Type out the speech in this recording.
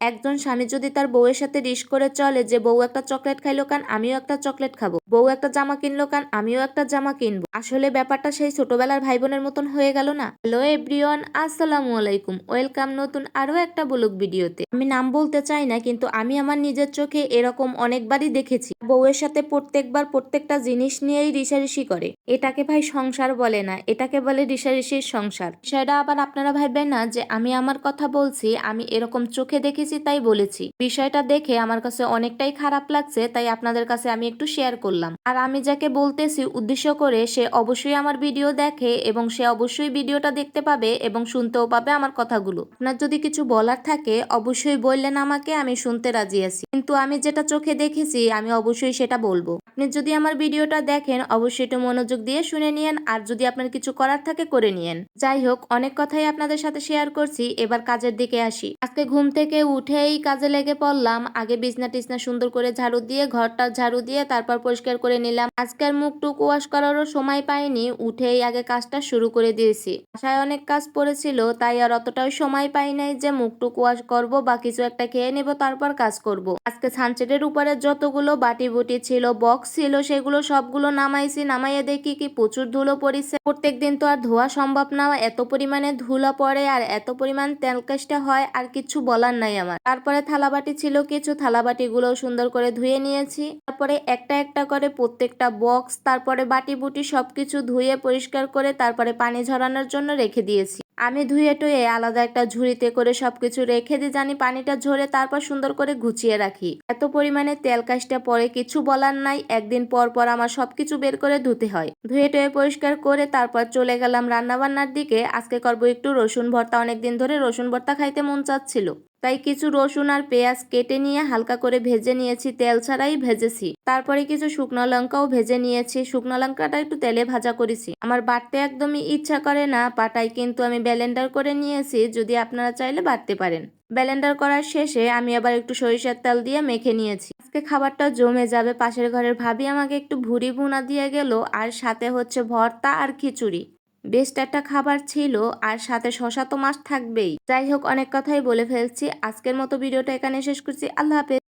একজন স্বামী যদি তার বউয়ের সাথে রিস করে চলে যে বউ একটা চকলেট খাইলো কান আমিও একটা চকলেট খাবো, বউ একটা জামা কিনলো কান আমিও একটা জামা কিনবো, আসলে ব্যাপারটা সেই ছোটবেলার ভাই বোনের মতন হয়ে গেল না। হ্যালো এভরিওয়ান, আসসালামু আলাইকুম, ওয়েলকাম নতুন আরো একটা ব্লগ ভিডিওতে। আমি নাম বলতে চাই না, কিন্তু আমি আমার নিজের চোখে এরকম অনেকবারই দেখেছি বউয়ের সাথে প্রত্যেকবার প্রত্যেকটা জিনিস নিয়েই রিসারিসি করে। এটাকে ভাই সংসার বলে না, এটাকে বলে রিসারিসির সংসার। সেটা আবার আপনারা ভাববেন না যে আমি আমার কথা বলছি, আমি এরকম চোখে দেখেছি তাই বলেছি। বিষয়টা দেখে আমার কাছে অনেকটাই খারাপ লাগছে, তাই আপনাদের কাছে আমি একটু শেয়ার করলাম। আর আমি যাকে বলতেছি উদ্দেশ্য করে সে অবশ্যই আমার ভিডিও দেখে এবং সে অবশ্যই ভিডিওটা দেখতে পাবে এবং শুনতেও পাবে আমার কথাগুলো। আপনার যদি কিছু বলার থাকে অবশ্যই বললেন আমাকে, আমি শুনতে রাজি আছি, কিন্তু আমি যেটা চোখে দেখেছি আমি অবশ্যই সেটা বলবো। আপনি যদি আমার ভিডিওটা দেখেন অবশ্যই একটু মনোযোগ দিয়ে শুনে নিয়েন, আর যদি আপনার কিছু করার থাকে করে নিয়েন। যাই হোক, অনেক কথাই আপনাদের সাথে শেয়ার করছি, এবার কাজের দিকে আসি। আজকে ঘুম থেকে উঠেই কাজে লেগে পড়লাম। আগে বিছনা টিছনা সুন্দর করে ঝাড়ু দিয়ে, ঘরটা ঝাড়ু দিয়ে তারপর পরিষ্কার করে নিলাম। আজকের মুখ টুক ওয়াশ করারও সময় পাইনি, উঠেই আগে কাজটা শুরু করে দিয়েছি। বাসায় অনেক কাজ পড়েছিল, তাই আর অতটাও সময় পাই নাই যে মুখ টুক ওয়াশ করবো বা কিছু একটা খেয়ে নেবো তারপর কাজ করব। আজকে সানসেটের উপরে যতগুলো বাটি বুটি ছিল, বক্স ছিল, সেগুলো সবগুলো নামাইছি। নামাইয়ে দেখি কি প্রচুর ধুলো পড়েছে। প্রত্যেকদিন তো আর ধোয়া সম্ভব না, এত পরিমাণে ধুলো পড়ে আর এত পরিমাণ তেলকাশটা হয় আর কিছু বলার নাই আমার। তারপরে থালাবাটি ছিল কিছু, থালাবাটি গুলো সুন্দর করে ধুয়ে নিয়েছি। তারপরে একটা একটা করে প্রত্যেকটা বক্স, তারপরে বাটি বুটি সবকিছু ধুয়ে পরিষ্কার করে তারপরে পানি ঝরানোর জন্য রেখে দিয়েছি। আমি ধুয়ে টুয়ে আলাদা একটা ঝুড়িতে করে সবকিছু রেখে দিই, জানি পানিটা ঝরে তারপর সুন্দর করে গুছিয়ে রাখি। এত পরিমাণে তেল কাজটা পরে কিছু বলার নাই, একদিন পর পর আমার সবকিছু বের করে ধুতে হয়। ধুয়ে টুয়ে পরিষ্কার করে তারপর চলে গেলাম রান্না বান্নার দিকে। আজকে করবো একটু রসুন ভর্তা, অনেকদিন ধরে রসুন ভর্তা খাইতে মন চাচ্ছিল, তাই কিছু রসুন আর পেঁয়াজ কেটে নিয়ে হালকা করে ভেজে নিয়েছি, তেল ছাড়াই ভেজেছি। তারপরে কিছু শুকনো লঙ্কাও ভেজে নিয়েছি, শুকনো লঙ্কাটা একটু তেলে ভাজা করেছি। আমার বাটতে একদমই ইচ্ছা করে না পাটায়, কিন্তু আমি ব্লেন্ডার করে নিয়েছি, যদি আপনারা চাইলে বাটতে পারেন। ব্লেন্ডার করার শেষে আমি আবার একটু সরিষার তেল দিয়ে মেখে নিয়েছি। আজকে খাবারটা জমে যাবে। পাশের ঘরের ভাবি আমাকে একটু ভুড়ি ভুনা দিয়ে গেল, আর সাথে হচ্ছে ভর্তা আর খিচুড়ি। বেস্ট একটা খাবার ছিল, আর সাথে শশা তো মাছ থাকবেই। যাই হোক, অনেক কথাই বলে ফেলছি, আজকের মতো ভিডিওটা এখানে শেষ করছি। আল্লাহ হাফেজ।